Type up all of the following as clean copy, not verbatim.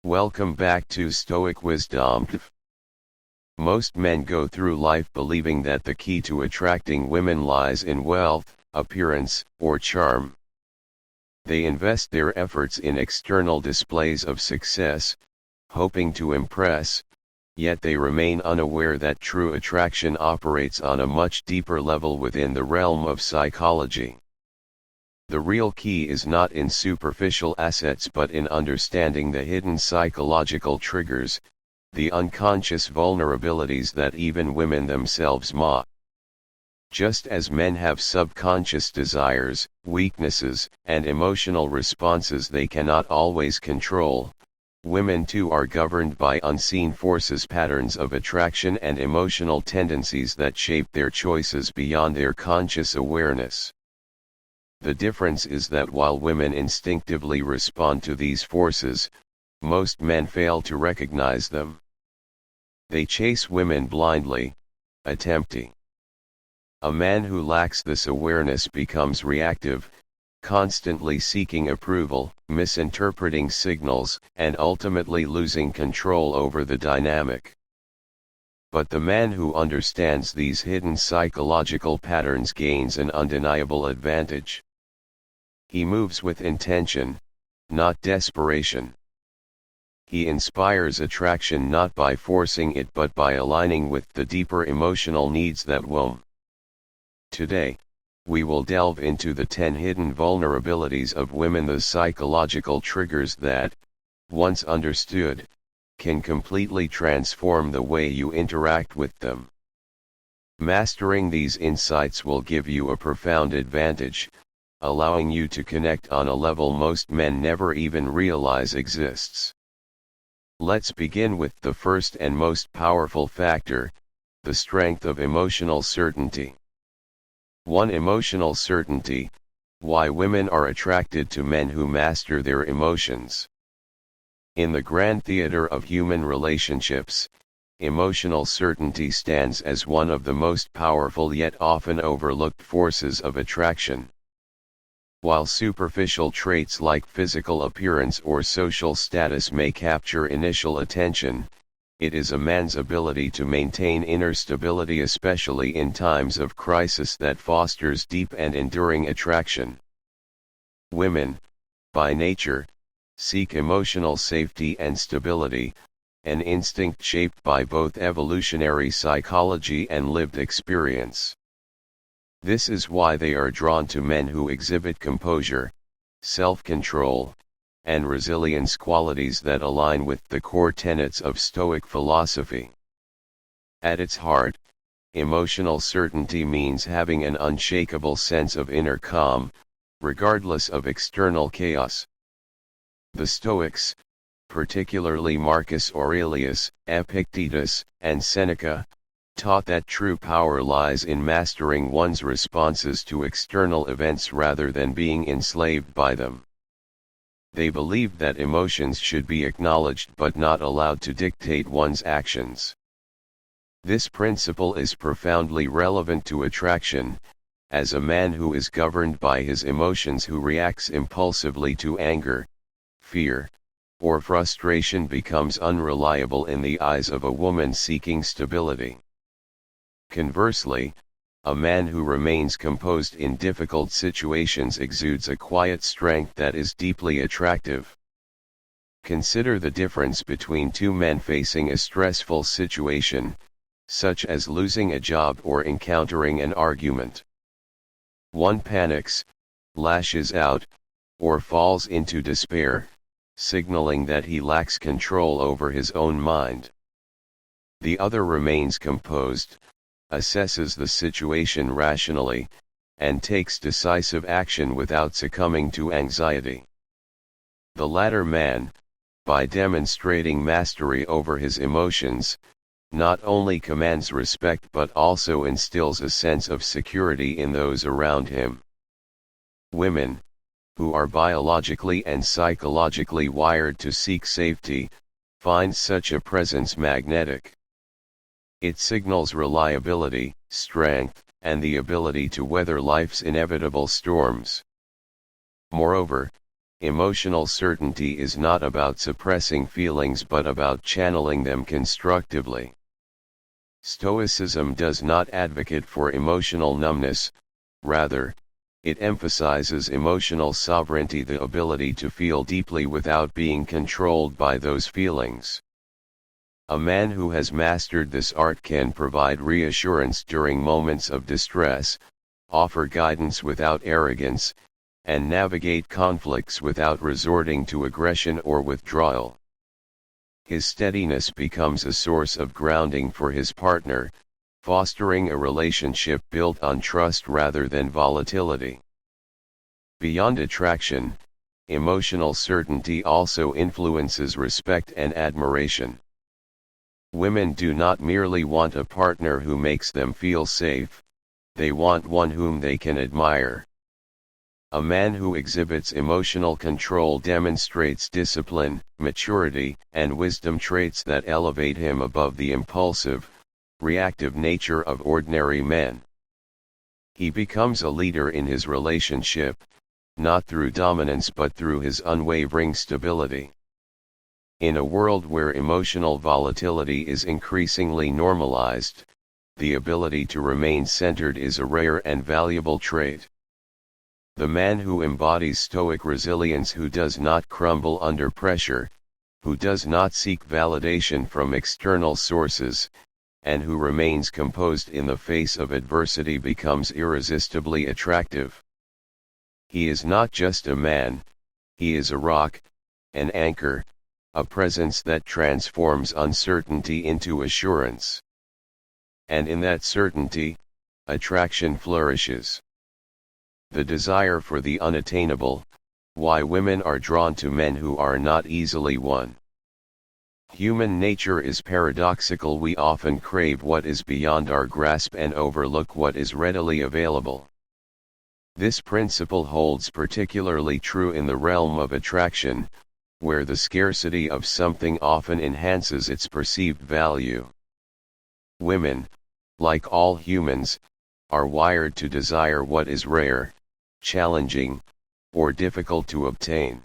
Welcome back to Stoic Wisdomtv. Most men go through life believing that the key to attracting women lies in wealth, appearance, or charm. They invest their efforts in external displays of success, hoping to impress, yet they remain unaware that true attraction operates on a much deeper level within the realm of psychology. The real key is not in superficial assets but in understanding the hidden psychological triggers, the unconscious vulnerabilities that even women themselves mock. Just as men have subconscious desires, weaknesses, and emotional responses they cannot always control, women too are governed by unseen forces, patterns of attraction and emotional tendencies that shape their choices beyond their conscious awareness. The difference is that while women instinctively respond to these forces, most men fail to recognize them. They chase women blindly, attempting. A man who lacks this awareness becomes reactive, constantly seeking approval, misinterpreting signals, and ultimately losing control over the dynamic. But the man who understands these hidden psychological patterns gains an undeniable advantage. He moves with intention, not desperation. He inspires attraction not by forcing it but by aligning with the deeper emotional needs that womb. Today, we will delve into the 10 hidden vulnerabilities of women, the psychological triggers that, once understood, can completely transform the way you interact with them. Mastering these insights will give you a profound advantage, allowing you to connect on a level most men never even realize exists. Let's begin with the first and most powerful factor, the strength of emotional certainty. 1. Emotional certainty: why women are attracted to men who master their emotions. In the grand theater of human relationships, emotional certainty stands as one of the most powerful yet often overlooked forces of attraction. While superficial traits like physical appearance or social status may capture initial attention, it is a man's ability to maintain inner stability, especially in times of crisis, that fosters deep and enduring attraction. Women, by nature, seek emotional safety and stability, an instinct shaped by both evolutionary psychology and lived experience. This is why they are drawn to men who exhibit composure, self-control, and resilience, qualities that align with the core tenets of Stoic philosophy. At its heart, emotional certainty means having an unshakable sense of inner calm, regardless of external chaos. The Stoics, particularly Marcus Aurelius, Epictetus, and Seneca, taught that true power lies in mastering one's responses to external events rather than being enslaved by them. They believed that emotions should be acknowledged but not allowed to dictate one's actions. This principle is profoundly relevant to attraction, as a man who is governed by his emotions, who reacts impulsively to anger, fear, or frustration, becomes unreliable in the eyes of a woman seeking stability. Conversely, a man who remains composed in difficult situations exudes a quiet strength that is deeply attractive. Consider the difference between two men facing a stressful situation, such as losing a job or encountering an argument. One panics, lashes out, or falls into despair, signaling that he lacks control over his own mind. The other remains composed, assesses the situation rationally, and takes decisive action without succumbing to anxiety. The latter man, by demonstrating mastery over his emotions, not only commands respect but also instills a sense of security in those around him. Women, who are biologically and psychologically wired to seek safety, find such a presence magnetic. It signals reliability, strength, and the ability to weather life's inevitable storms. Moreover, Emotional certainty is not about suppressing feelings but about channeling them constructively. Stoicism does not advocate for emotional numbness, rather, it emphasizes emotional sovereignty, the ability to feel deeply without being controlled by those feelings. A man who has mastered this art can provide reassurance during moments of distress, offer guidance without arrogance, and navigate conflicts without resorting to aggression or withdrawal. His steadiness becomes a source of grounding for his partner, fostering a relationship built on trust rather than volatility. Beyond attraction, emotional certainty also influences respect and admiration. Women do not merely want a partner who makes them feel safe, they want one whom they can admire. A man who exhibits emotional control demonstrates discipline, maturity, and wisdom, traits that elevate him above the impulsive, reactive nature of ordinary men. He becomes a leader in his relationship, not through dominance but through his unwavering stability. In a world where emotional volatility is increasingly normalized, the ability to remain centered is a rare and valuable trait. The man who embodies Stoic resilience, who does not crumble under pressure, who does not seek validation from external sources, and who remains composed in the face of adversity, becomes irresistibly attractive. He is not just a man, he is a rock, an anchor, a presence that transforms uncertainty into assurance. And in that certainty, attraction flourishes. The desire for the unattainable, why women are drawn to men who are not easily won. Human nature is paradoxical. We often crave what is beyond our grasp and overlook what is readily available. This principle holds particularly true in the realm of attraction, where the scarcity of something often enhances its perceived value. Women, like all humans, are wired to desire what is rare, challenging, or difficult to obtain.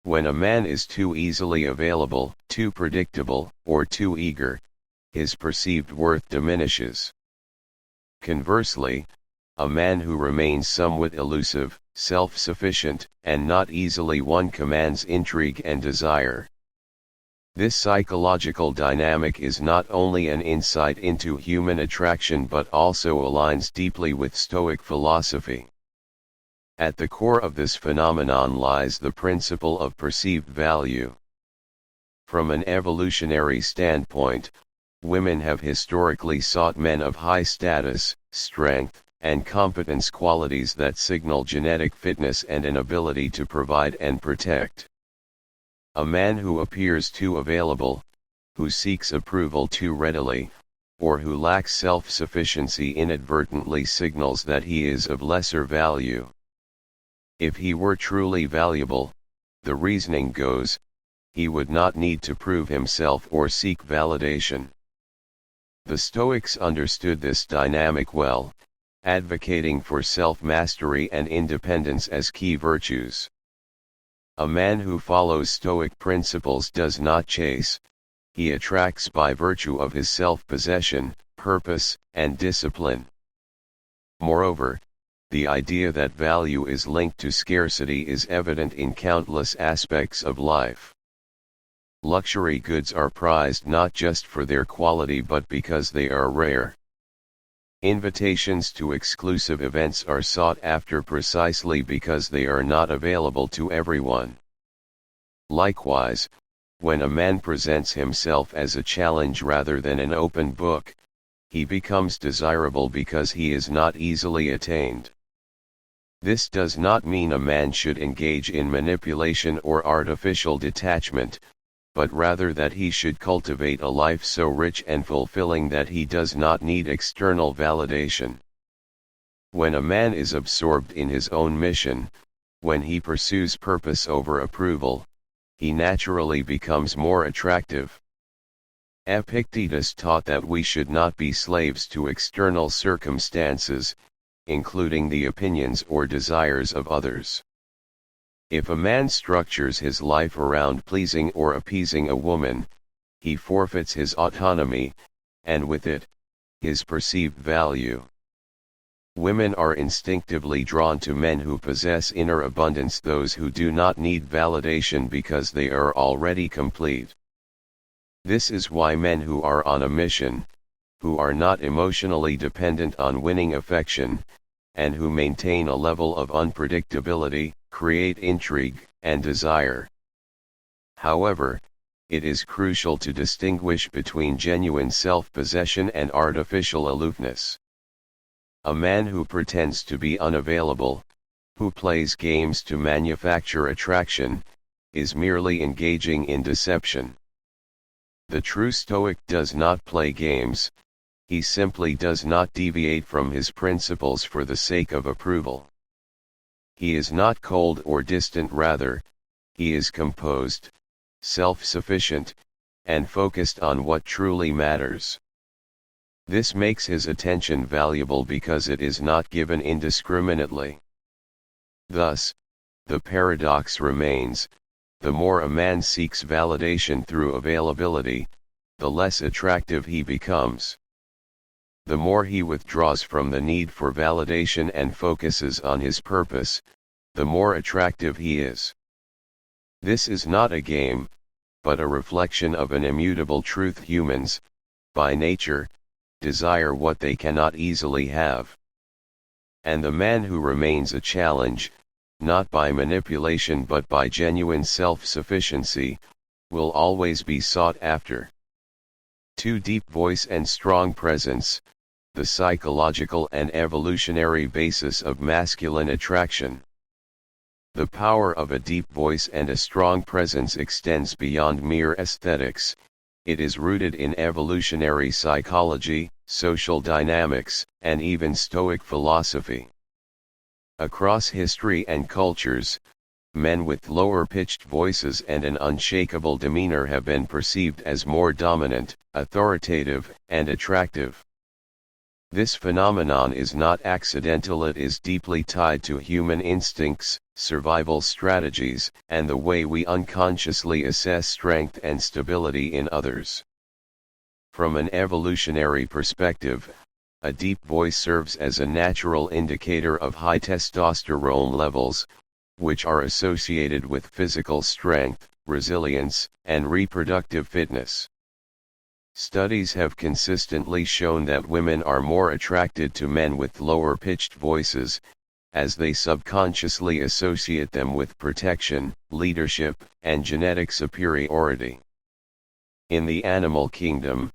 When a man is too easily available, too predictable, or too eager, his perceived worth diminishes. Conversely, a man who remains somewhat elusive, self-sufficient, and not easily won commands intrigue and desire. This psychological dynamic is not only an insight into human attraction but also aligns deeply with Stoic philosophy. At the core of this phenomenon lies the principle of perceived value. From an evolutionary standpoint, women have historically sought men of high status, strength, and competence, qualities that signal genetic fitness and an ability to provide and protect. A man who appears too available, who seeks approval too readily, or who lacks self-sufficiency inadvertently signals that he is of lesser value. If he were truly valuable, the reasoning goes, he would not need to prove himself or seek validation. The Stoics understood this dynamic well, advocating for self-mastery and independence as key virtues. A man who follows Stoic principles does not chase, he attracts by virtue of his self-possession, purpose, and discipline. Moreover, the idea that value is linked to scarcity is evident in countless aspects of life. Luxury goods are prized not just for their quality but because they are rare. Invitations to exclusive events are sought after precisely because they are not available to everyone. Likewise, when a man presents himself as a challenge rather than an open book, he becomes desirable because he is not easily attained. This does not mean a man should engage in manipulation or artificial detachment, but rather that he should cultivate a life so rich and fulfilling that he does not need external validation. When a man is absorbed in his own mission, when he pursues purpose over approval, he naturally becomes more attractive. Epictetus taught that we should not be slaves to external circumstances, including the opinions or desires of others. If a man structures his life around pleasing or appeasing a woman, he forfeits his autonomy, and with it, his perceived value. Women are instinctively drawn to men who possess inner abundance, those who do not need validation because they are already complete. This is why men who are on a mission, who are not emotionally dependent on winning affection, and who maintain a level of unpredictability, create intrigue and desire. However, it is crucial to distinguish between genuine self-possession and artificial aloofness. A man who pretends to be unavailable, who plays games to manufacture attraction, is merely engaging in deception. The true Stoic does not play games, he simply does not deviate from his principles for the sake of approval. He is not cold or distant, rather, he is composed, self-sufficient, and focused on what truly matters. This makes his attention valuable because it is not given indiscriminately. Thus, the paradox remains, the more a man seeks validation through availability, the less attractive he becomes. The more he withdraws from the need for validation and focuses on his purpose, the more attractive he is. This is not a game, but a reflection of an immutable truth: humans, by nature, desire what they cannot easily have. And the man who remains a challenge, not by manipulation but by genuine self-sufficiency, will always be sought after. 2. Deep voice and strong presence, the psychological and evolutionary basis of masculine attraction. The power of a deep voice and a strong presence extends beyond mere aesthetics. It is rooted in evolutionary psychology, social dynamics, and even Stoic philosophy. Across history and cultures, men with lower-pitched voices and an unshakable demeanor have been perceived as more dominant, authoritative, and attractive. This phenomenon is not accidental, it is deeply tied to human instincts, survival strategies, and the way we unconsciously assess strength and stability in others. From an evolutionary perspective, a deep voice serves as a natural indicator of high testosterone levels, which are associated with physical strength, resilience, and reproductive fitness. Studies have consistently shown that women are more attracted to men with lower-pitched voices, as they subconsciously associate them with protection, leadership, and genetic superiority. In the animal kingdom,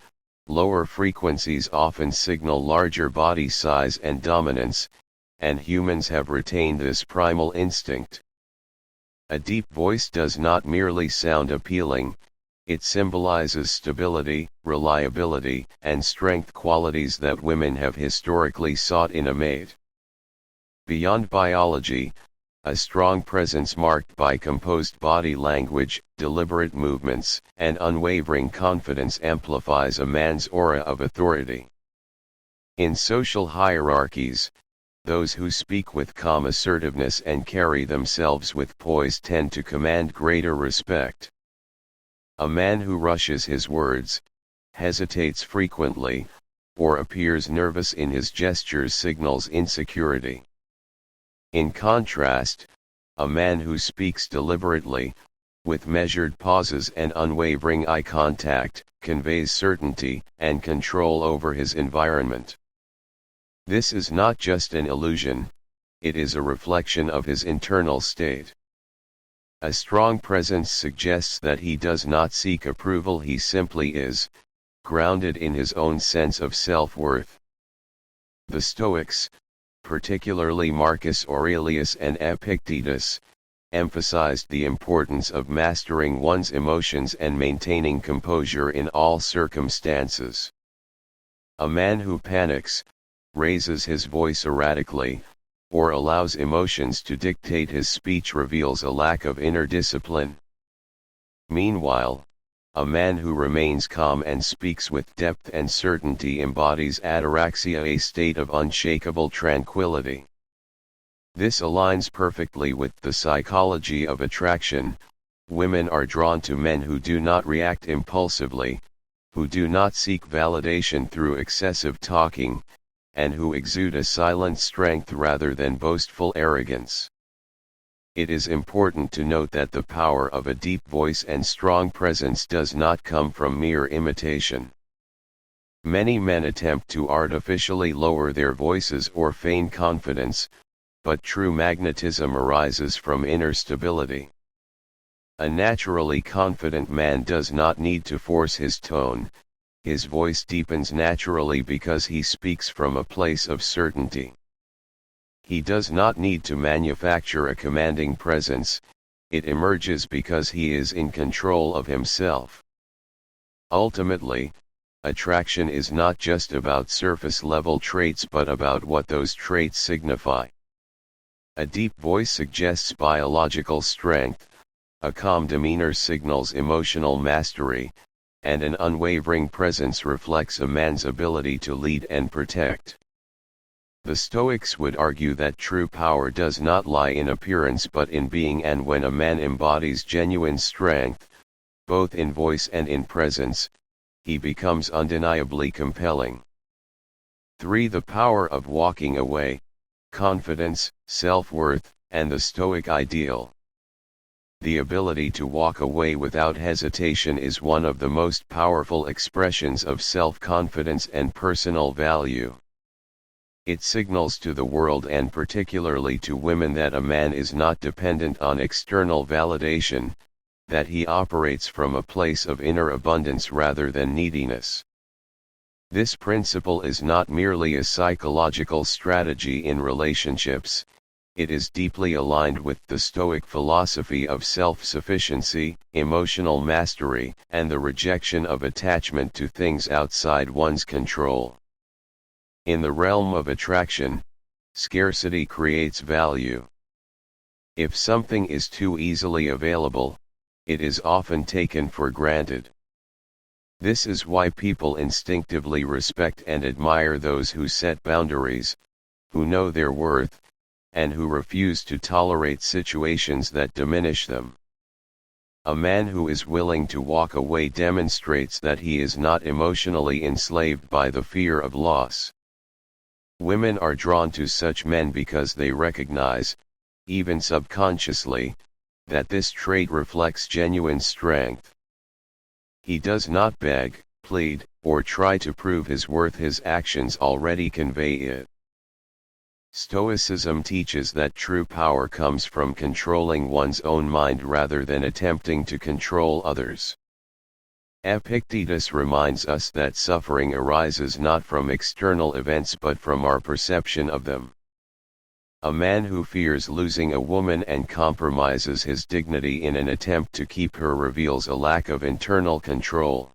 lower frequencies often signal larger body size and dominance, and humans have retained this primal instinct. A deep voice does not merely sound appealing, it symbolizes stability, reliability, and strength, qualities that women have historically sought in a mate. Beyond biology, a strong presence marked by composed body language, deliberate movements, and unwavering confidence amplifies a man's aura of authority. In social hierarchies, those who speak with calm assertiveness and carry themselves with poise tend to command greater respect. A man who rushes his words, hesitates frequently, or appears nervous in his gestures signals insecurity. In contrast, a man who speaks deliberately, with measured pauses and unwavering eye contact, conveys certainty and control over his environment. This is not just an illusion, it is a reflection of his internal state. A strong presence suggests that he does not seek approval, he simply is, grounded in his own sense of self-worth. The Stoics, particularly Marcus Aurelius and Epictetus, emphasized the importance of mastering one's emotions and maintaining composure in all circumstances. A man who panics, raises his voice erratically, or allows emotions to dictate his speech reveals a lack of inner discipline. Meanwhile, a man who remains calm and speaks with depth and certainty embodies ataraxia, a state of unshakable tranquility. This aligns perfectly with the psychology of attraction. Women are drawn to men who do not react impulsively, who do not seek validation through excessive talking, and who exude a silent strength rather than boastful arrogance. It is important to note that the power of a deep voice and strong presence does not come from mere imitation. Many men attempt to artificially lower their voices or feign confidence, but true magnetism arises from inner stability. A naturally confident man does not need to force his tone. His voice deepens naturally because he speaks from a place of certainty. He does not need to manufacture a commanding presence, it emerges because he is in control of himself. Ultimately, attraction is not just about surface-level traits but about what those traits signify. A deep voice suggests biological strength, a calm demeanor signals emotional mastery, and an unwavering presence reflects a man's ability to lead and protect. The Stoics would argue that true power does not lie in appearance but in being, and when a man embodies genuine strength, both in voice and in presence, he becomes undeniably compelling. 3. The power of walking away, confidence, self-worth, and the Stoic ideal. The ability to walk away without hesitation is one of the most powerful expressions of self-confidence and personal value. It signals to the world and particularly to women that a man is not dependent on external validation, that he operates from a place of inner abundance rather than neediness. This principle is not merely a psychological strategy in relationships, it is deeply aligned with the Stoic philosophy of self-sufficiency, emotional mastery, and the rejection of attachment to things outside one's control. In the realm of attraction, scarcity creates value. If something is too easily available, it is often taken for granted. This is why people instinctively respect and admire those who set boundaries, who know their worth, and who refuse to tolerate situations that diminish them. A man who is willing to walk away demonstrates that he is not emotionally enslaved by the fear of loss. Women are drawn to such men because they recognize, even subconsciously, that this trait reflects genuine strength. He does not beg, plead, or try to prove his worth. His actions already convey it. Stoicism teaches that true power comes from controlling one's own mind rather than attempting to control others. Epictetus reminds us that suffering arises not from external events but from our perception of them. A man who fears losing a woman and compromises his dignity in an attempt to keep her reveals a lack of internal control.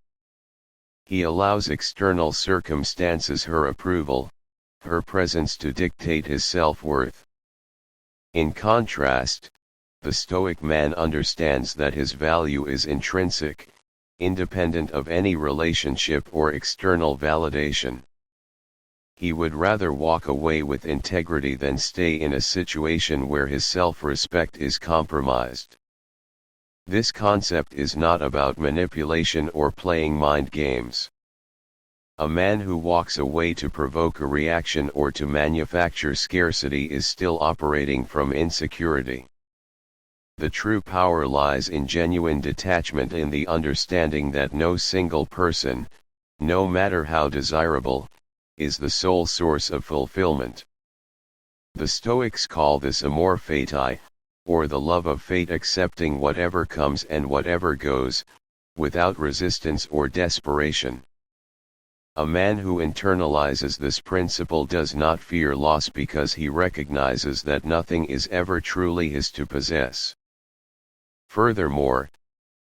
He allows external circumstances, her approval, her presence, to dictate his self-worth. In contrast, the Stoic man understands that his value is intrinsic, independent of any relationship or external validation. He would rather walk away with integrity than stay in a situation where his self-respect is compromised. This concept is not about manipulation or playing mind games. A man who walks away to provoke a reaction or to manufacture scarcity is still operating from insecurity. The true power lies in genuine detachment, in the understanding that no single person, no matter how desirable, is the sole source of fulfillment. The Stoics call this amor fati, or the love of fate, accepting whatever comes and whatever goes, without resistance or desperation. A man who internalizes this principle does not fear loss because he recognizes that nothing is ever truly his to possess. Furthermore,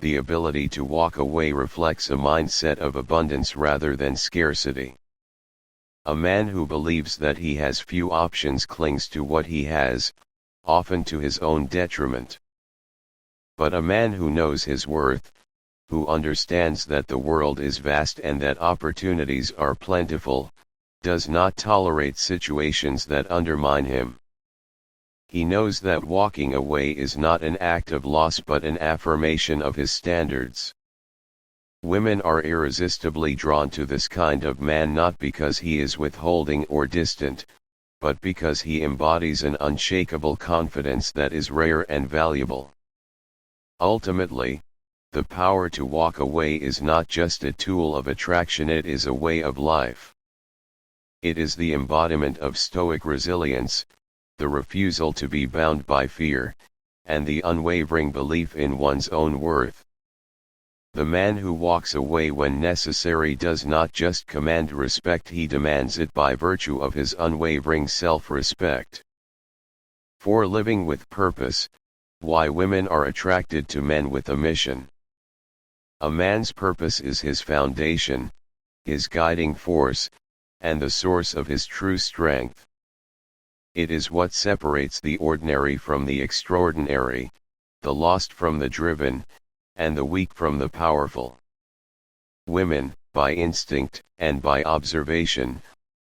the ability to walk away reflects a mindset of abundance rather than scarcity. A man who believes that he has few options clings to what he has, often to his own detriment. But a man who knows his worth, who understands that the world is vast and that opportunities are plentiful, does not tolerate situations that undermine him. He knows that walking away is not an act of loss but an affirmation of his standards. Women are irresistibly drawn to this kind of man not because he is withholding or distant, but because he embodies an unshakable confidence that is rare and valuable. Ultimately, the power to walk away is not just a tool of attraction, it is a way of life. It is the embodiment of Stoic resilience, the refusal to be bound by fear, and the unwavering belief in one's own worth. The man who walks away when necessary does not just command respect, he demands it by virtue of his unwavering self-respect. For living with purpose, why women are attracted to men with a mission. A man's purpose is his foundation, his guiding force, and the source of his true strength. It is what separates the ordinary from the extraordinary, the lost from the driven, and the weak from the powerful. Women, by instinct, and by observation,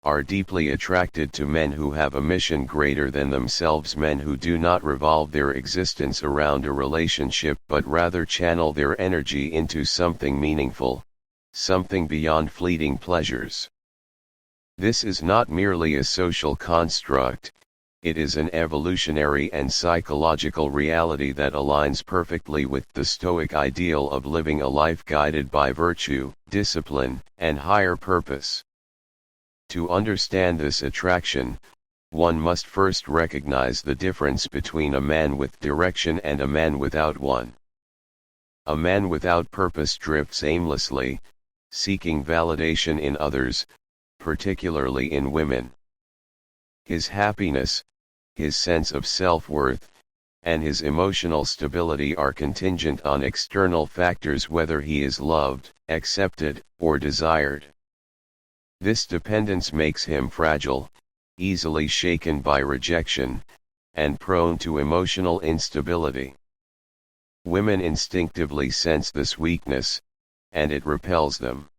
are deeply attracted to men who have a mission greater than themselves, men who do not revolve their existence around a relationship but rather channel their energy into something meaningful, something beyond fleeting pleasures. This is not merely a social construct, it is an evolutionary and psychological reality that aligns perfectly with the Stoic ideal of living a life guided by virtue, discipline, and higher purpose. To understand this attraction, one must first recognize the difference between a man with direction and a man without one. A man without purpose drifts aimlessly, seeking validation in others, particularly in women. His happiness, his sense of self-worth, and his emotional stability are contingent on external factors, whether he is loved, accepted, or desired. This dependence makes him fragile, easily shaken by rejection, and prone to emotional instability. Women instinctively sense this weakness, and it repels them.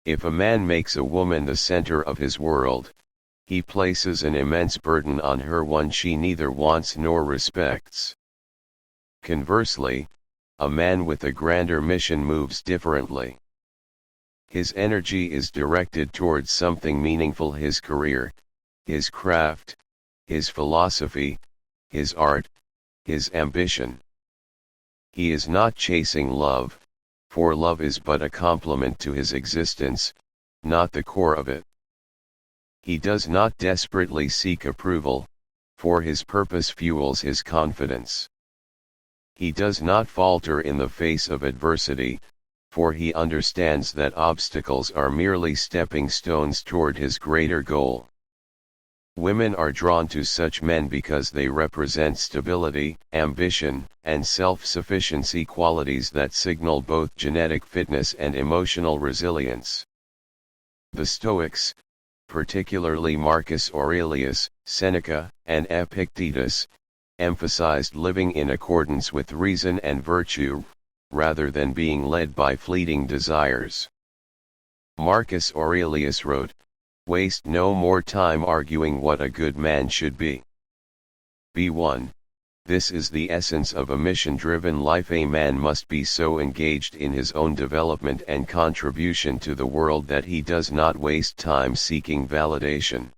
If a man makes a woman the center of his world, he places an immense burden on her, one she neither wants nor respects. Conversely, a man with a grander mission moves differently. His energy is directed towards something meaningful: his career, his craft, his philosophy, his art, his ambition. He is not chasing love, for love is but a complement to his existence, not the core of it. He does not desperately seek approval, for his purpose fuels his confidence. He does not falter in the face of adversity, for he understands that obstacles are merely stepping stones toward his greater goal. Women are drawn to such men because they represent stability, ambition, and self-sufficiency, qualities that signal both genetic fitness and emotional resilience. The Stoics, particularly Marcus Aurelius, Seneca, and Epictetus, emphasized living in accordance with reason and virtue, rather than being led by fleeting desires. Marcus Aurelius wrote, "Waste no more time arguing what a good man should be. Be one." This is the essence of a mission-driven life. A man must be so engaged in his own development and contribution to the world that he does not waste time seeking validation.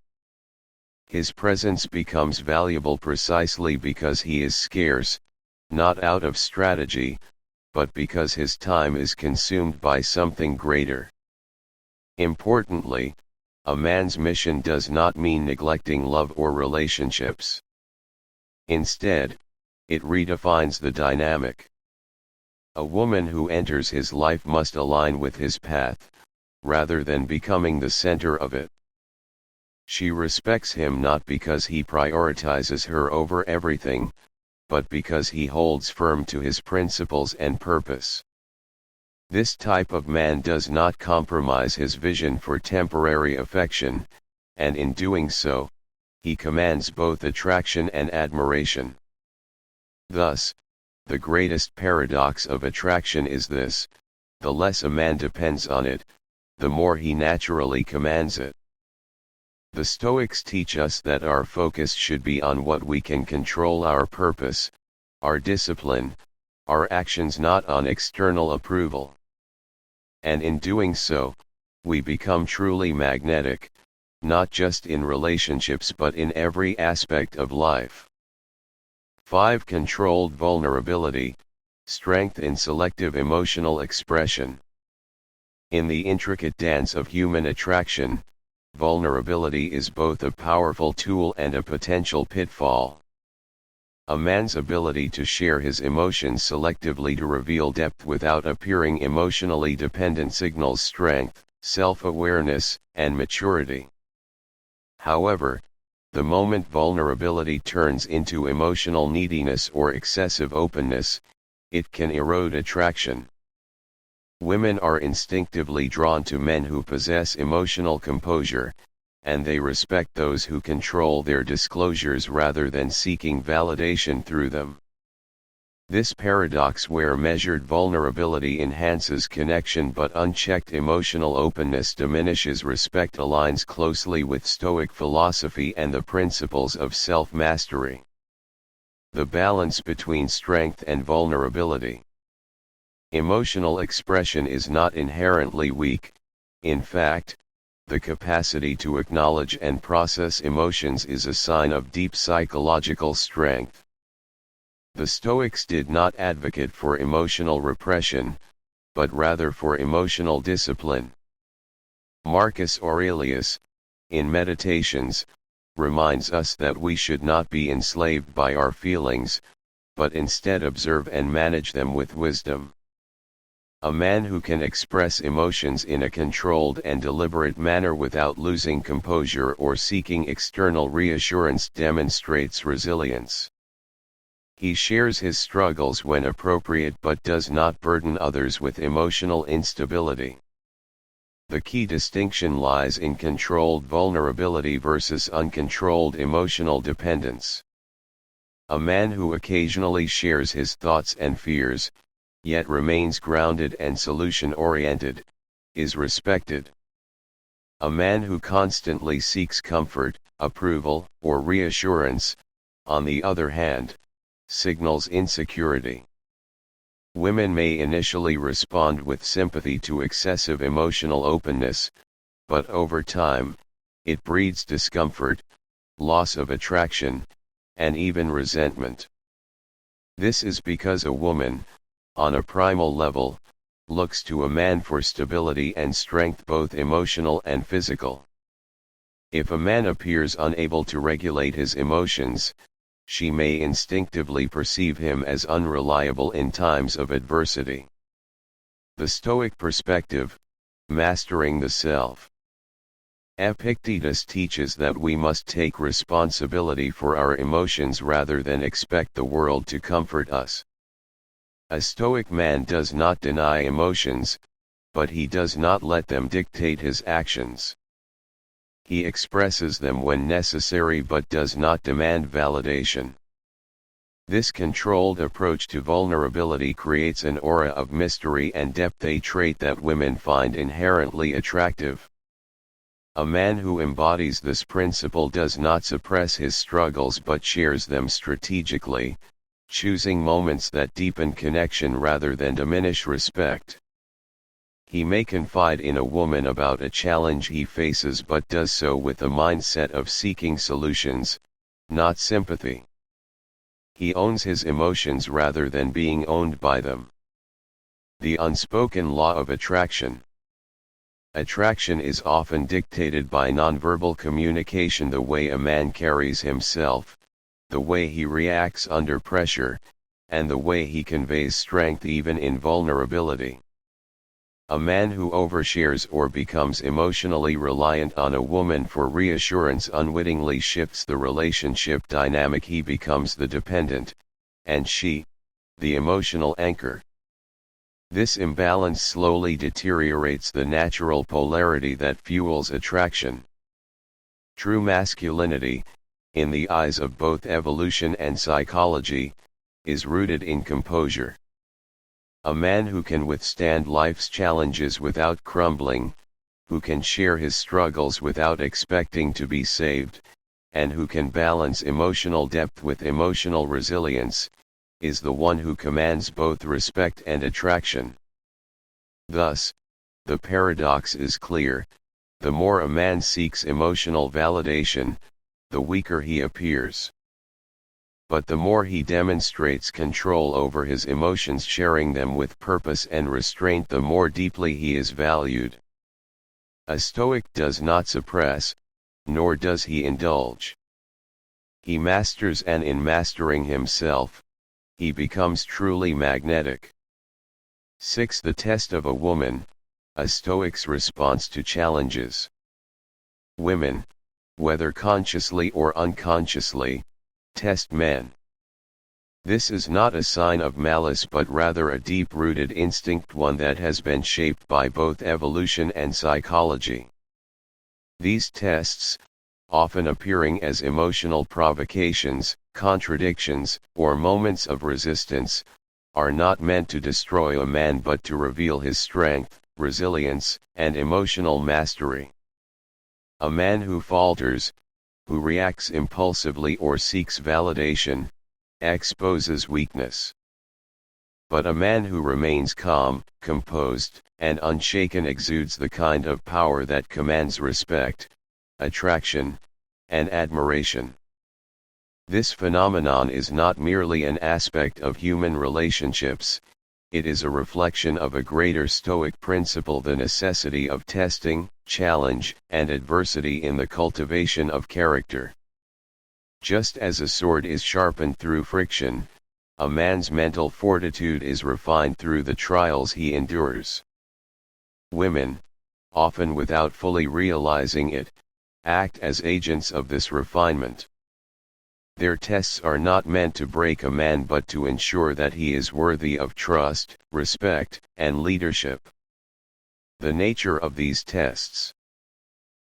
His presence becomes valuable precisely because he is scarce, not out of strategy, but because his time is consumed by something greater. Importantly, a man's mission does not mean neglecting love or relationships. Instead, it redefines the dynamic. A woman who enters his life must align with his path, rather than becoming the center of it. She respects him not because he prioritizes her over everything, but because he holds firm to his principles and purpose. This type of man does not compromise his vision for temporary affection, and in doing so, he commands both attraction and admiration. Thus, the greatest paradox of attraction is this: the less a man depends on it, the more he naturally commands it. The Stoics teach us that our focus should be on what we can control, our purpose, our discipline, our actions, not on external approval. And in doing so, we become truly magnetic, not just in relationships but in every aspect of life. 5. Controlled vulnerability, strength in selective emotional expression. In the intricate dance of human attraction, vulnerability is both a powerful tool and a potential pitfall. A man's ability to share his emotions selectively to reveal depth without appearing emotionally dependent signals strength, self-awareness, and maturity. However, the moment vulnerability turns into emotional neediness or excessive openness, it can erode attraction. Women are instinctively drawn to men who possess emotional composure, and they respect those who control their disclosures rather than seeking validation through them. This paradox, where measured vulnerability enhances connection but unchecked emotional openness diminishes respect, aligns closely with Stoic philosophy and the principles of self-mastery. The balance between strength and vulnerability. Emotional expression is not inherently weak. In fact, the capacity to acknowledge and process emotions is a sign of deep psychological strength. The Stoics did not advocate for emotional repression, but rather for emotional discipline. Marcus Aurelius, in Meditations, reminds us that we should not be enslaved by our feelings, but instead observe and manage them with wisdom. A man who can express emotions in a controlled and deliberate manner without losing composure or seeking external reassurance demonstrates resilience. He shares his struggles when appropriate but does not burden others with emotional instability. The key distinction lies in controlled vulnerability versus uncontrolled emotional dependence. A man who occasionally shares his thoughts and fears, yet remains grounded and solution-oriented, is respected. A man who constantly seeks comfort, approval, or reassurance, on the other hand, signals insecurity. Women may initially respond with sympathy to excessive emotional openness, but over time, it breeds discomfort, loss of attraction, and even resentment. This is because a woman, on a primal level, looks to a man for stability and strength, both emotional and physical. If a man appears unable to regulate his emotions, she may instinctively perceive him as unreliable in times of adversity. The Stoic perspective, mastering the self. Epictetus teaches that we must take responsibility for our emotions rather than expect the world to comfort us. A Stoic man does not deny emotions, but he does not let them dictate his actions. He expresses them when necessary but does not demand validation. This controlled approach to vulnerability creates an aura of mystery and depth, a trait that women find inherently attractive. A man who embodies this principle does not suppress his struggles but shares them strategically, choosing moments that deepen connection rather than diminish respect. He may confide in a woman about a challenge he faces but does so with a mindset of seeking solutions, not sympathy. He owns his emotions rather than being owned by them. The unspoken law of attraction. Attraction is often dictated by nonverbal communication, the way a man carries himself, the way he reacts under pressure, and the way he conveys strength even in vulnerability. A man who overshares or becomes emotionally reliant on a woman for reassurance unwittingly shifts the relationship dynamic. He becomes the dependent, and she, the emotional anchor. This imbalance slowly deteriorates the natural polarity that fuels attraction. True masculinity, in the eyes of both evolution and psychology, is rooted in composure. A man who can withstand life's challenges without crumbling, who can share his struggles without expecting to be saved, and who can balance emotional depth with emotional resilience, is the one who commands both respect and attraction. Thus, the paradox is clear: the more a man seeks emotional validation, the weaker he appears. But the more he demonstrates control over his emotions, sharing them with purpose and restraint, the more deeply he is valued. A Stoic does not suppress, nor does he indulge. He masters, and in mastering himself, he becomes truly magnetic. 6. The test of a woman, a Stoic's response to challenges. Women, whether consciously or unconsciously, test men. This is not a sign of malice, but rather a deep-rooted instinct, one that has been shaped by both evolution and psychology. These tests, often appearing as emotional provocations, contradictions, or moments of resistance, are not meant to destroy a man but to reveal his strength, resilience, and emotional mastery. A man who falters, who reacts impulsively or seeks validation, exposes weakness. But a man who remains calm, composed, and unshaken exudes the kind of power that commands respect, attraction, and admiration. This phenomenon is not merely an aspect of human relationships, it is a reflection of a greater Stoic principle: the necessity of testing, challenge, and adversity in the cultivation of character. Just as a sword is sharpened through friction, a man's mental fortitude is refined through the trials he endures. Women, often without fully realizing it, act as agents of this refinement. Their tests are not meant to break a man but to ensure that he is worthy of trust, respect, and leadership. The nature of these tests.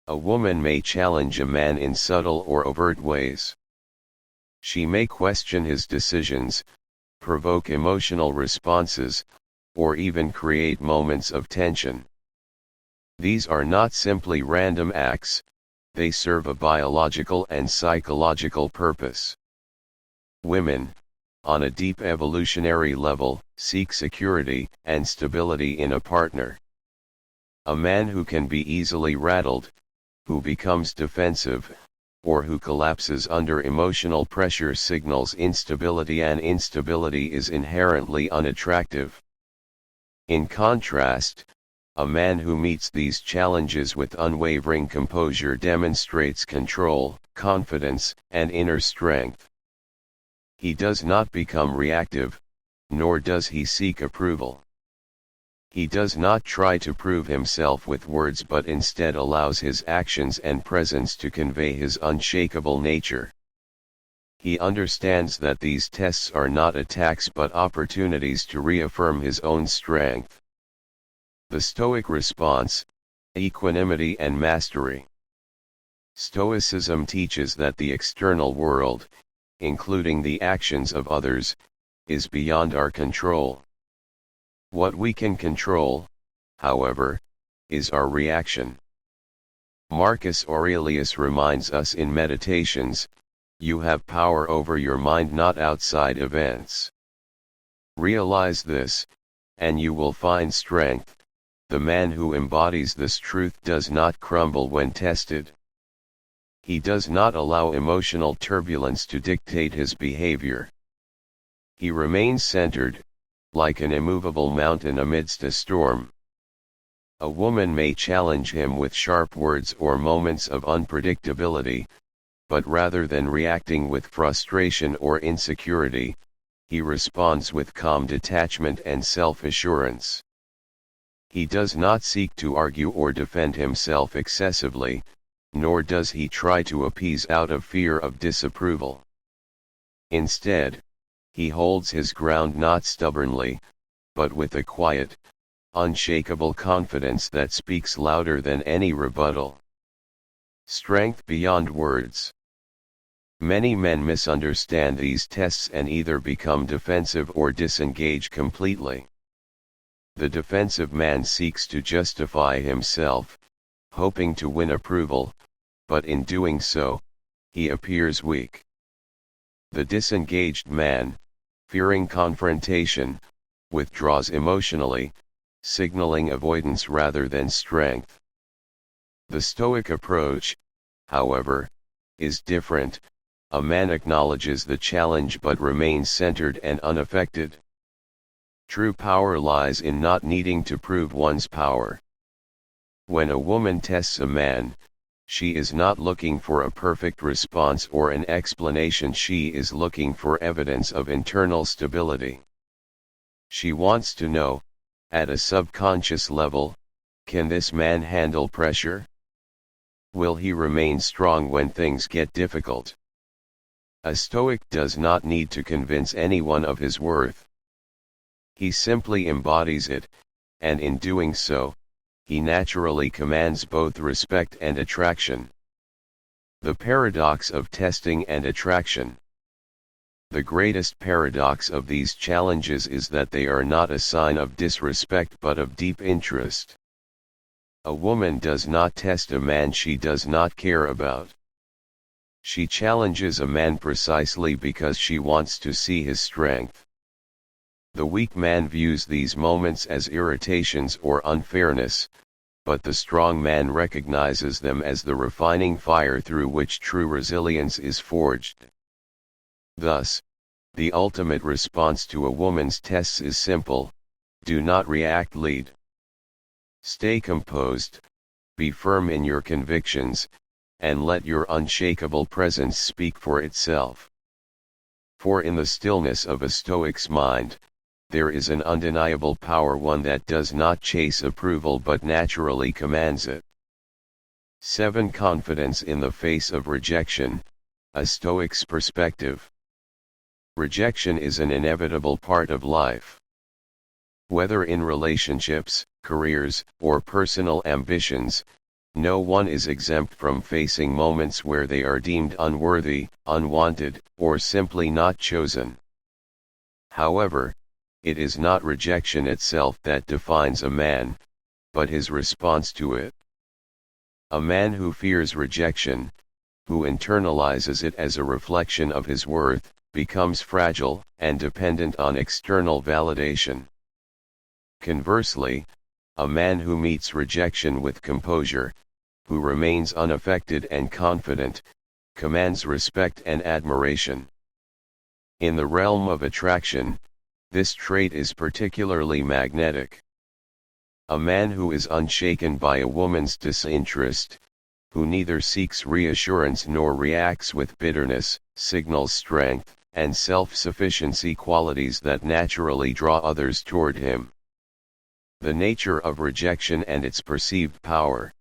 A woman may challenge a man in subtle or overt ways. She may question his decisions, provoke emotional responses, or even create moments of tension. These are not simply random acts, they serve a biological and psychological purpose. Women, on a deep evolutionary level, seek security and stability in a partner. A man who can be easily rattled, who becomes defensive, or who collapses under emotional pressure signals instability, and instability is inherently unattractive. In contrast, a man who meets these challenges with unwavering composure demonstrates control, confidence, and inner strength. He does not become reactive, nor does he seek approval. He does not try to prove himself with words, but instead allows his actions and presence to convey his unshakable nature. He understands that these tests are not attacks but opportunities to reaffirm his own strength. The Stoic response: equanimity and mastery. Stoicism teaches that the external world, including the actions of others, is beyond our control. What we can control, however, is our reaction. Marcus Aurelius reminds us in Meditations, "You have power over your mind, not outside events." Realize this, and you will find strength. The man who embodies this truth does not crumble when tested. He does not allow emotional turbulence to dictate his behavior. He remains centered, like an immovable mountain amidst a storm. A woman may challenge him with sharp words or moments of unpredictability, but rather than reacting with frustration or insecurity, he responds with calm detachment and self-assurance. He does not seek to argue or defend himself excessively, nor does he try to appease out of fear of disapproval. Instead, he holds his ground not stubbornly, but with a quiet, unshakable confidence that speaks louder than any rebuttal. Strength beyond words. Many men misunderstand these tests and either become defensive or disengage completely. The defensive man seeks to justify himself, hoping to win approval, but in doing so, he appears weak. The disengaged man, fearing confrontation, withdraws emotionally, signaling avoidance rather than strength. The Stoic approach, however, is different. A man acknowledges the challenge but remains centered and unaffected. True power lies in not needing to prove one's power. When a woman tests a man, she is not looking for a perfect response or an explanation, she is looking for evidence of internal stability. She wants to know, at a subconscious level, can this man handle pressure? Will he remain strong when things get difficult? A Stoic does not need to convince anyone of his worth. He simply embodies it, and in doing so, he naturally commands both respect and attraction. The paradox of testing and attraction. The greatest paradox of these challenges is that they are not a sign of disrespect but of deep interest. A woman does not test a man she does not care about. She challenges a man precisely because she wants to see his strength. The weak man views these moments as irritations or unfairness, but the strong man recognizes them as the refining fire through which true resilience is forged. Thus, the ultimate response to a woman's tests is simple: do not react, lead. Stay composed, be firm in your convictions, and let your unshakable presence speak for itself. For in the stillness of a Stoic's mind, there is an undeniable power, one that does not chase approval but naturally commands it. 7. Confidence in the face of rejection, a Stoic's perspective. Rejection is an inevitable part of life. Whether in relationships, careers, or personal ambitions, no one is exempt from facing moments where they are deemed unworthy, unwanted, or simply not chosen. However, it is not rejection itself that defines a man, but his response to it. A man who fears rejection, who internalizes it as a reflection of his worth, becomes fragile and dependent on external validation. Conversely, a man who meets rejection with composure, who remains unaffected and confident, commands respect and admiration. In the realm of attraction, this trait is particularly magnetic. A man who is unshaken by a woman's disinterest, who neither seeks reassurance nor reacts with bitterness, signals strength and self-sufficiency, qualities that naturally draw others toward him. The nature of rejection and its perceived power.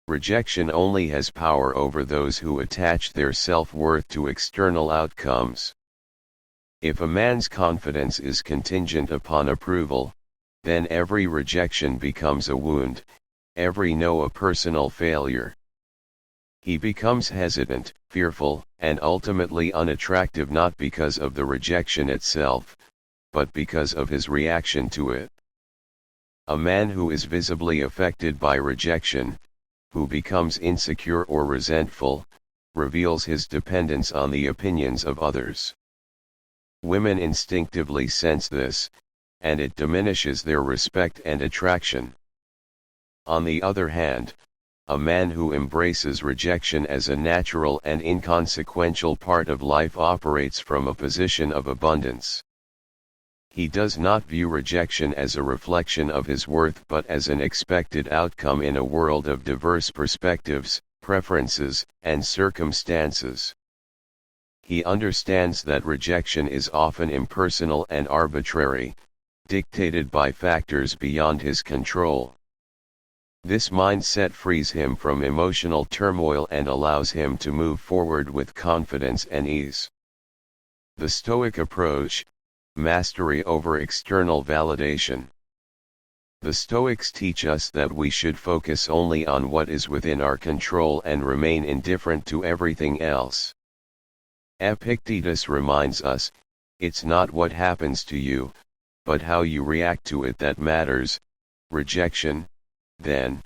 Rejection only has power over those who attach their self-worth to external outcomes. If a man's confidence is contingent upon approval, then every rejection becomes a wound, every no a personal failure. He becomes hesitant, fearful, and ultimately unattractive, not because of the rejection itself, but because of his reaction to it. A man who is visibly affected by rejection, who becomes insecure or resentful, reveals his dependence on the opinions of others. Women instinctively sense this, and it diminishes their respect and attraction. On the other hand, a man who embraces rejection as a natural and inconsequential part of life operates from a position of abundance. He does not view rejection as a reflection of his worth but as an expected outcome in a world of diverse perspectives, preferences, and circumstances. He understands that rejection is often impersonal and arbitrary, dictated by factors beyond his control. This mindset frees him from emotional turmoil and allows him to move forward with confidence and ease. The Stoic approach: mastery over external validation. The Stoics teach us that we should focus only on what is within our control and remain indifferent to everything else. Epictetus reminds us, it's not what happens to you, but how you react to it that matters. Rejection, then,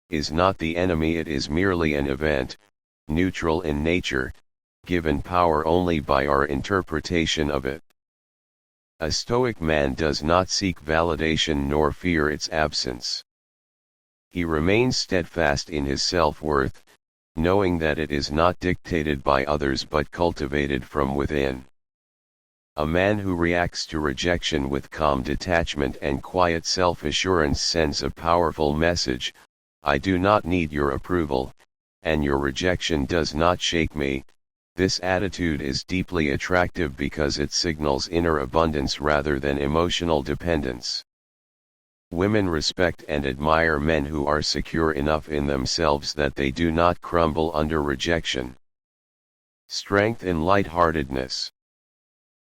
is not the enemy, it is merely an event, neutral in nature, given power only by our interpretation of it. A Stoic man does not seek validation nor fear its absence. He remains steadfast in his self-worth, knowing that it is not dictated by others but cultivated from within. A man who reacts to rejection with calm detachment and quiet self-assurance sends a powerful message: I do not need your approval, and your rejection does not shake me. This attitude is deeply attractive because it signals inner abundance rather than emotional dependence. Women respect and admire men who are secure enough in themselves that they do not crumble under rejection. Strength in lightheartedness.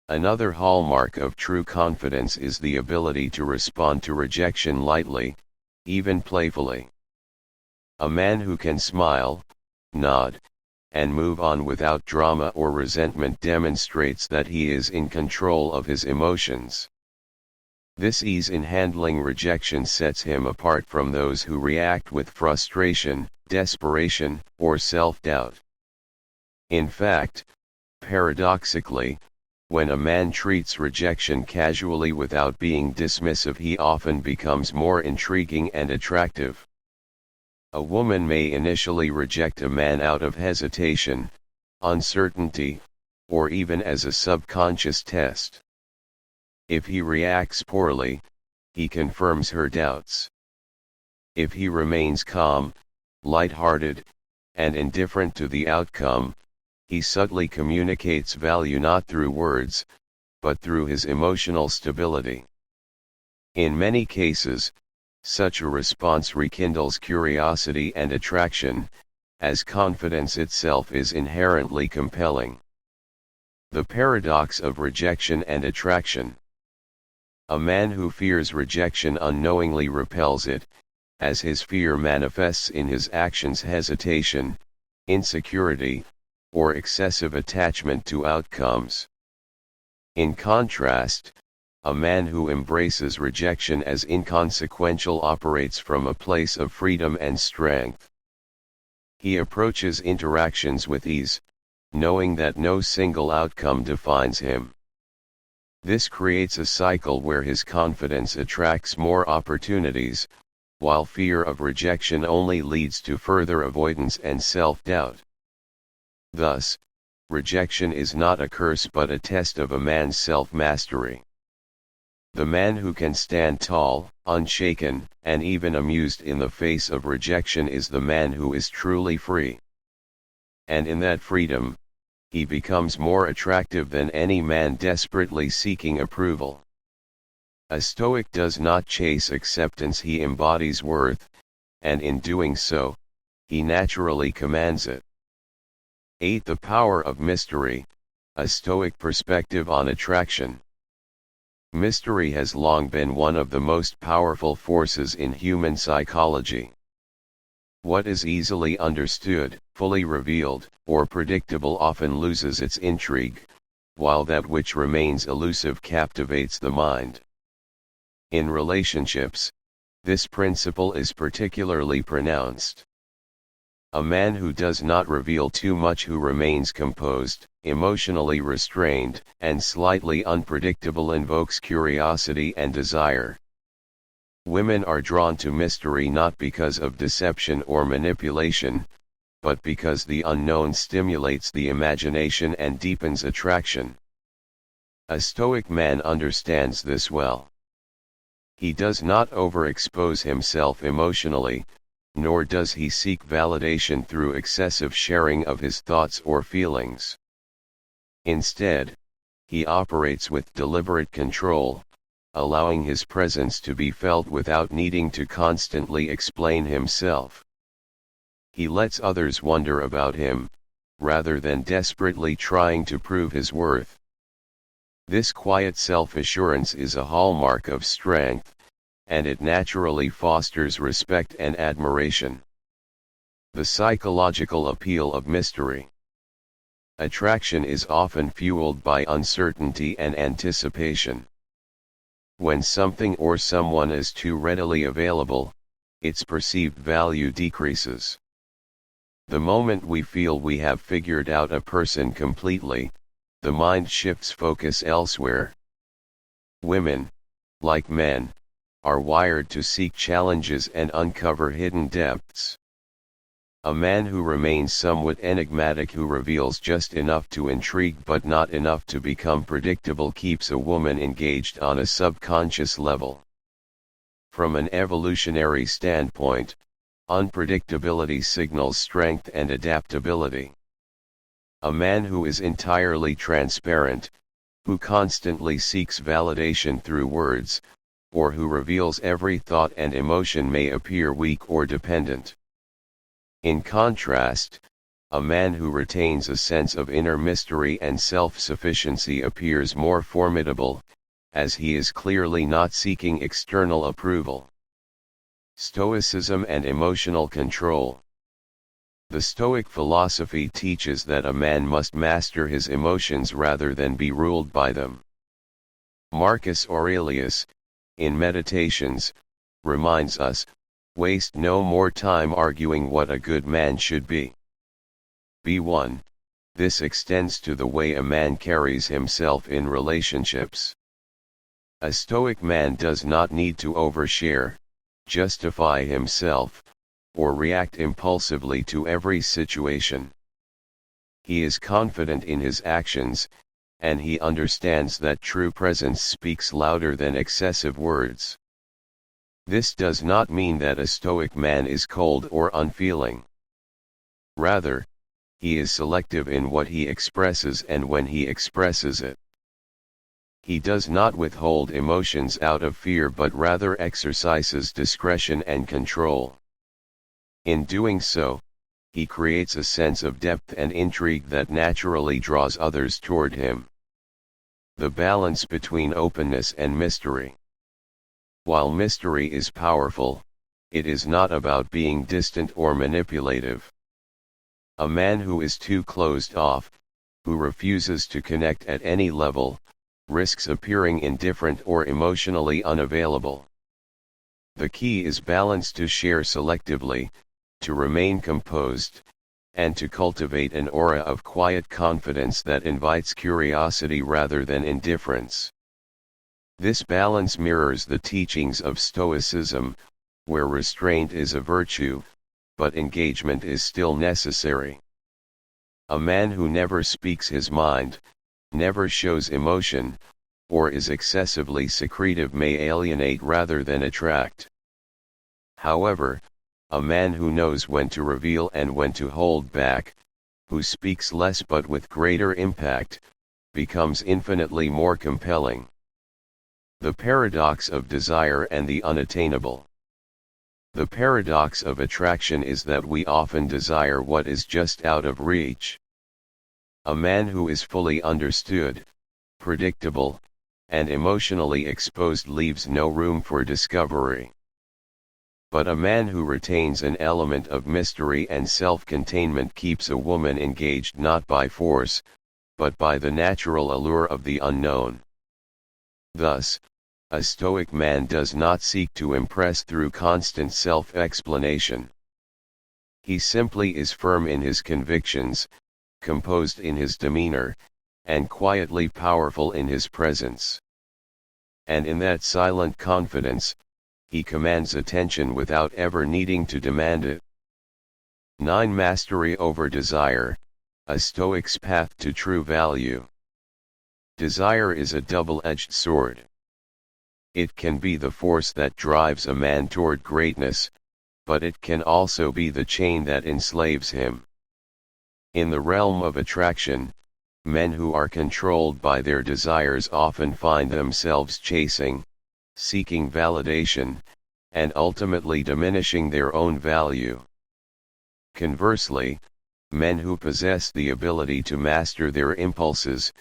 Another hallmark of true confidence is the ability to respond to rejection lightly, even playfully. A man who can smile, nod, and move on without drama or resentment demonstrates that he is in control of his emotions. This ease in handling rejection sets him apart from those who react with frustration, desperation, or self-doubt. In fact, paradoxically, when a man treats rejection casually without being dismissive, he often becomes more intriguing and attractive. A woman may initially reject a man out of hesitation, uncertainty, or even as a subconscious test. If he reacts poorly, he confirms her doubts. If he remains calm, light-hearted, and indifferent to the outcome, he subtly communicates value not through words, but through his emotional stability. In many cases, such a response rekindles curiosity and attraction, as confidence itself is inherently compelling. The paradox of rejection and attraction. A man who fears rejection unknowingly repels it, as his fear manifests in his actions: hesitation, insecurity, or excessive attachment to outcomes. In contrast, a man who embraces rejection as inconsequential operates from a place of freedom and strength. He approaches interactions with ease, knowing that no single outcome defines him. This creates a cycle where his confidence attracts more opportunities, while fear of rejection only leads to further avoidance and self-doubt. Thus, rejection is not a curse but a test of a man's self-mastery. The man who can stand tall, unshaken, and even amused in the face of rejection is the man who is truly free. And in that freedom, he becomes more attractive than any man desperately seeking approval. A Stoic does not chase acceptance, he embodies worth, and in doing so, he naturally commands it. 8. The power of mystery, a Stoic perspective on attraction. Mystery has long been one of the most powerful forces in human psychology. What is easily understood, fully revealed, or predictable often loses its intrigue, while that which remains elusive captivates the mind. In relationships, this principle is particularly pronounced. A man who does not reveal too much, who remains composed, emotionally restrained, and slightly unpredictable, invokes curiosity and desire. Women are drawn to mystery not because of deception or manipulation, but because the unknown stimulates the imagination and deepens attraction. A Stoic man understands this well. He does not overexpose himself emotionally, nor does he seek validation through excessive sharing of his thoughts or feelings. Instead, he operates with deliberate control, allowing his presence to be felt without needing to constantly explain himself. He lets others wonder about him, rather than desperately trying to prove his worth. This quiet self-assurance is a hallmark of strength, and it naturally fosters respect and admiration. The psychological appeal of mystery. Attraction is often fueled by uncertainty and anticipation. When something or someone is too readily available, its perceived value decreases. The moment we feel we have figured out a person completely, the mind shifts focus elsewhere. Women, like men, are wired to seek challenges and uncover hidden depths. A man who remains somewhat enigmatic, who reveals just enough to intrigue but not enough to become predictable, keeps a woman engaged on a subconscious level. From an evolutionary standpoint, unpredictability signals strength and adaptability. A man who is entirely transparent, who constantly seeks validation through words, or who reveals every thought and emotion, may appear weak or dependent. In contrast, a man who retains a sense of inner mystery and self-sufficiency appears more formidable, as he is clearly not seeking external approval. Stoicism and emotional control. The Stoic philosophy teaches that a man must master his emotions rather than be ruled by them. Marcus Aurelius, in Meditations, reminds us, "Waste no more time arguing what a good man should be." B1. This extends to the way a man carries himself in relationships. A Stoic man does not need to overshare, justify himself, or react impulsively to every situation. He is confident in his actions, and he understands that true presence speaks louder than excessive words. This does not mean that a Stoic man is cold or unfeeling. Rather, he is selective in what he expresses and when he expresses it. He does not withhold emotions out of fear but rather exercises discretion and control. In doing so, he creates a sense of depth and intrigue that naturally draws others toward him. The balance between openness and mystery. While mystery is powerful, it is not about being distant or manipulative. A man who is too closed off, who refuses to connect at any level, risks appearing indifferent or emotionally unavailable. The key is balance: to share selectively, to remain composed, and to cultivate an aura of quiet confidence that invites curiosity rather than indifference. This balance mirrors the teachings of Stoicism, where restraint is a virtue, but engagement is still necessary. A man who never speaks his mind, never shows emotion, or is excessively secretive may alienate rather than attract. However, a man who knows when to reveal and when to hold back, who speaks less but with greater impact, becomes infinitely more compelling. The paradox of desire and the unattainable. The paradox of attraction is that we often desire what is just out of reach. A man who is fully understood, predictable, and emotionally exposed leaves no room for discovery. But a man who retains an element of mystery and self-containment keeps a woman engaged not by force, but by the natural allure of the unknown. Thus, a Stoic man does not seek to impress through constant self-explanation. He simply is firm in his convictions, composed in his demeanor, and quietly powerful in his presence. And in that silent confidence, he commands attention without ever needing to demand it. 9. Mastery over desire, a Stoic's path to true value. Desire is a double-edged sword. It can be the force that drives a man toward greatness, but it can also be the chain that enslaves him. In the realm of attraction, men who are controlled by their desires often find themselves chasing, seeking validation, and ultimately diminishing their own value. Conversely, men who possess the ability to master their impulses,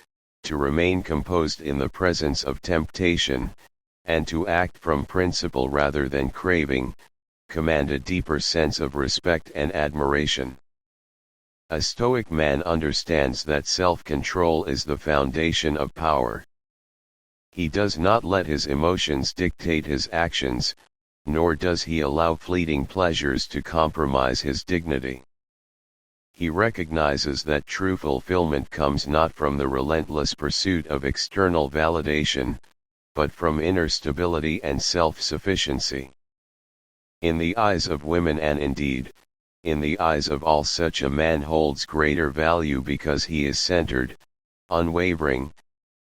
to remain composed in the presence of temptation, and to act from principle rather than craving, command a deeper sense of respect and admiration. A Stoic man understands that self-control is the foundation of power. He does not let his emotions dictate his actions, nor does he allow fleeting pleasures to compromise his dignity. He recognizes that true fulfillment comes not from the relentless pursuit of external validation, but from inner stability and self-sufficiency. In the eyes of women, and indeed, in the eyes of all, such a man holds greater value because he is centered, unwavering,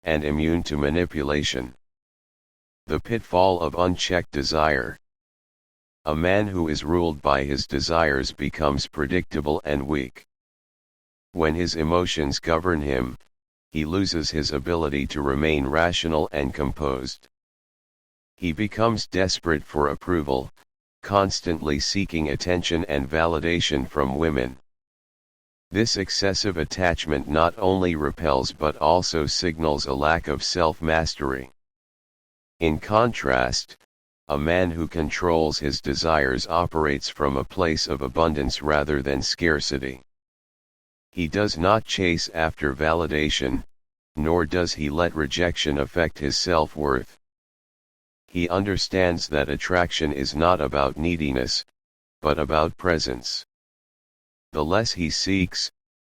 and immune to manipulation. The pitfall of unchecked desire. A man who is ruled by his desires becomes predictable and weak. When his emotions govern him, he loses his ability to remain rational and composed. He becomes desperate for approval, constantly seeking attention and validation from women. This excessive attachment not only repels but also signals a lack of self-mastery. In contrast, a man who controls his desires operates from a place of abundance rather than scarcity. He does not chase after validation, nor does he let rejection affect his self-worth. He understands that attraction is not about neediness, but about presence. The less he seeks,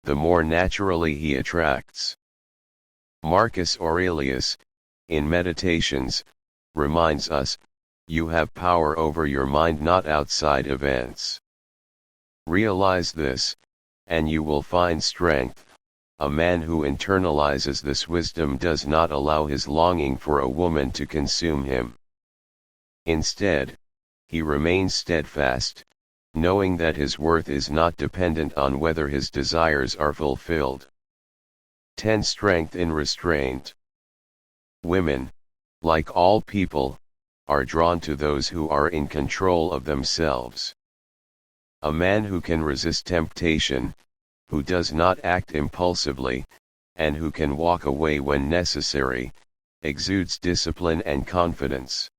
the more naturally he attracts. Marcus Aurelius, in Meditations, reminds us, "You have power over your mind, not outside events." Realize this, and you will find strength. A man who internalizes this wisdom does not allow his longing for a woman to consume him. Instead, he remains steadfast, knowing that his worth is not dependent on whether his desires are fulfilled. 10. Strength in restraint. Women, like all people, are drawn to those who are in control of themselves. A man who can resist temptation, who does not act impulsively, and who can walk away when necessary, exudes discipline and confidence.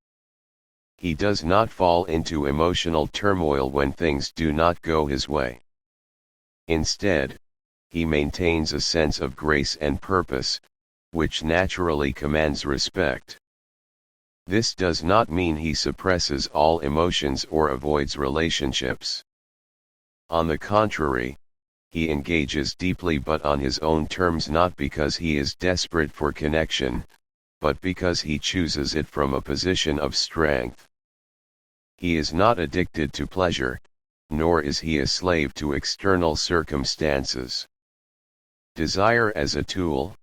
He does not fall into emotional turmoil when things do not go his way. Instead, he maintains a sense of grace and purpose, which naturally commands respect. This does not mean he suppresses all emotions or avoids relationships. On the contrary, he engages deeply but on his own terms, not because he is desperate for connection, but because he chooses it from a position of strength. He is not addicted to pleasure, nor is he a slave to external circumstances. Desire as a tool,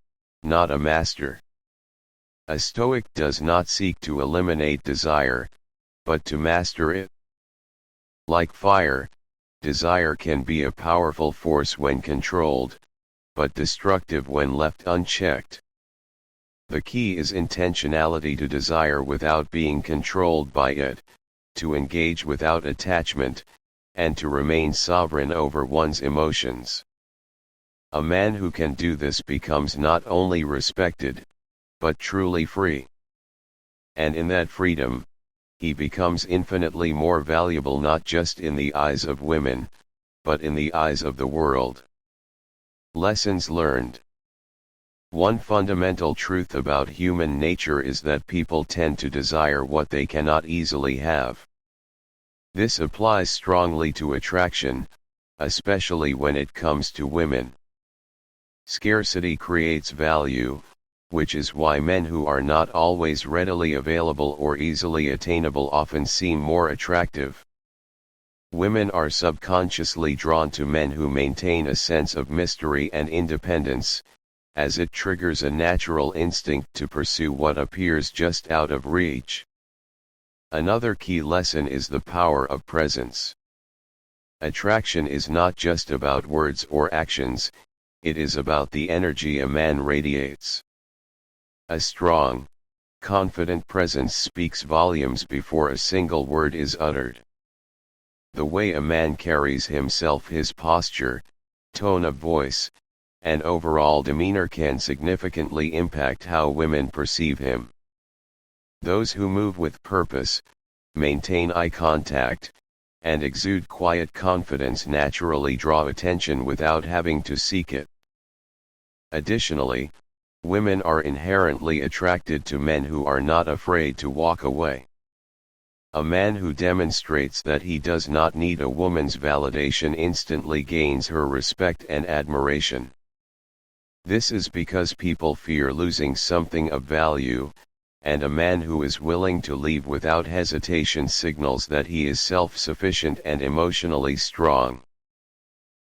not a master. A Stoic does not seek to eliminate desire, but to master it. Like fire, desire can be a powerful force when controlled, but destructive when left unchecked. The key is intentionality to desire without being controlled by it, to engage without attachment, and to remain sovereign over one's emotions. A man who can do this becomes not only respected, but truly free. And in that freedom, he becomes infinitely more valuable, not just in the eyes of women, but in the eyes of the world. Lessons learned. One fundamental truth about human nature is that people tend to desire what they cannot easily have. This applies strongly to attraction, especially when it comes to women. Scarcity creates value, which is why men who are not always readily available or easily attainable often seem more attractive. Women are subconsciously drawn to men who maintain a sense of mystery and independence, as it triggers a natural instinct to pursue what appears just out of reach. Another key lesson is the power of presence. Attraction is not just about words or actions, it is about the energy a man radiates. A strong, confident presence speaks volumes before a single word is uttered. The way a man carries himself, his posture, tone of voice, and overall demeanor can significantly impact how women perceive him. Those who move with purpose, maintain eye contact, and exude quiet confidence naturally draw attention without having to seek it. Additionally, women are inherently attracted to men who are not afraid to walk away. A man who demonstrates that he does not need a woman's validation instantly gains her respect and admiration. This is because people fear losing something of value, and a man who is willing to leave without hesitation signals that he is self-sufficient and emotionally strong.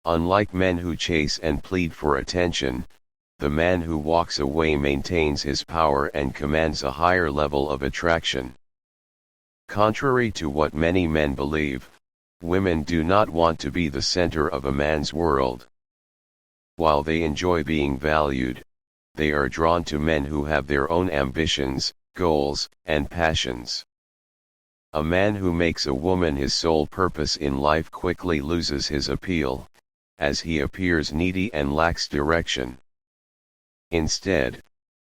Unlike men who chase and plead for attention, the man who walks away maintains his power and commands a higher level of attraction. Contrary to what many men believe, women do not want to be the center of a man's world. While they enjoy being valued, they are drawn to men who have their own ambitions, goals, and passions. A man who makes a woman his sole purpose in life quickly loses his appeal, as he appears needy and lacks direction. Instead,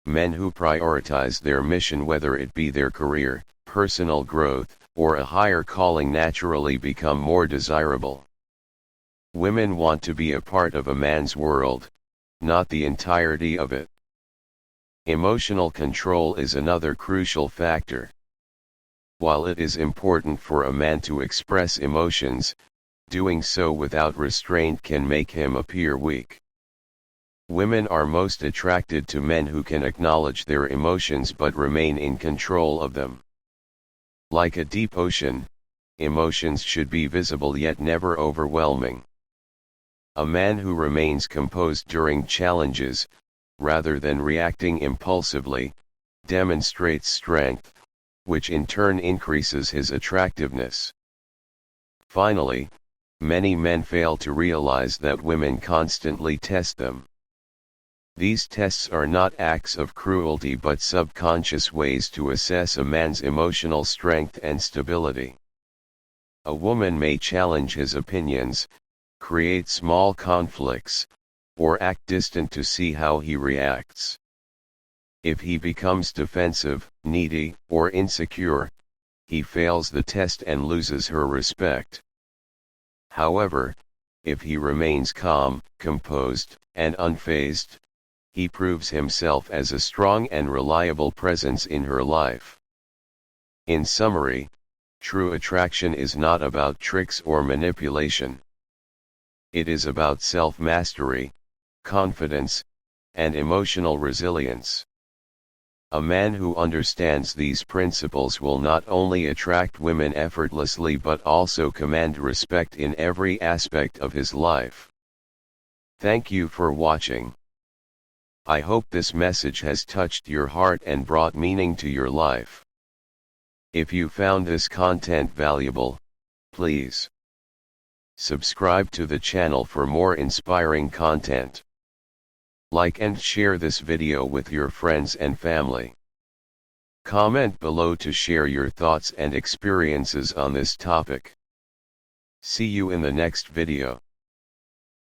men who prioritize their mission, whether it be their career, personal growth, or a higher calling, naturally become more desirable. Women want to be a part of a man's world, not the entirety of it. Emotional control is another crucial factor. While it is important for a man to express emotions, doing so without restraint can make him appear weak. Women are most attracted to men who can acknowledge their emotions but remain in control of them. Like a deep ocean, emotions should be visible yet never overwhelming. A man who remains composed during challenges, rather than reacting impulsively, demonstrates strength, which in turn increases his attractiveness. Finally, many men fail to realize that women constantly test them. These tests are not acts of cruelty but subconscious ways to assess a man's emotional strength and stability. A woman may challenge his opinions, create small conflicts, or act distant to see how he reacts. If he becomes defensive, needy, or insecure, he fails the test and loses her respect. However, if he remains calm, composed, and unfazed, he proves himself as a strong and reliable presence in her life. In summary, true attraction is not about tricks or manipulation. It is about self-mastery, confidence, and emotional resilience. A man who understands these principles will not only attract women effortlessly but also command respect in every aspect of his life. Thank you for watching. I hope this message has touched your heart and brought meaning to your life. If you found this content valuable, please subscribe to the channel for more inspiring content. Like and share this video with your friends and family. Comment below to share your thoughts and experiences on this topic. See you in the next video.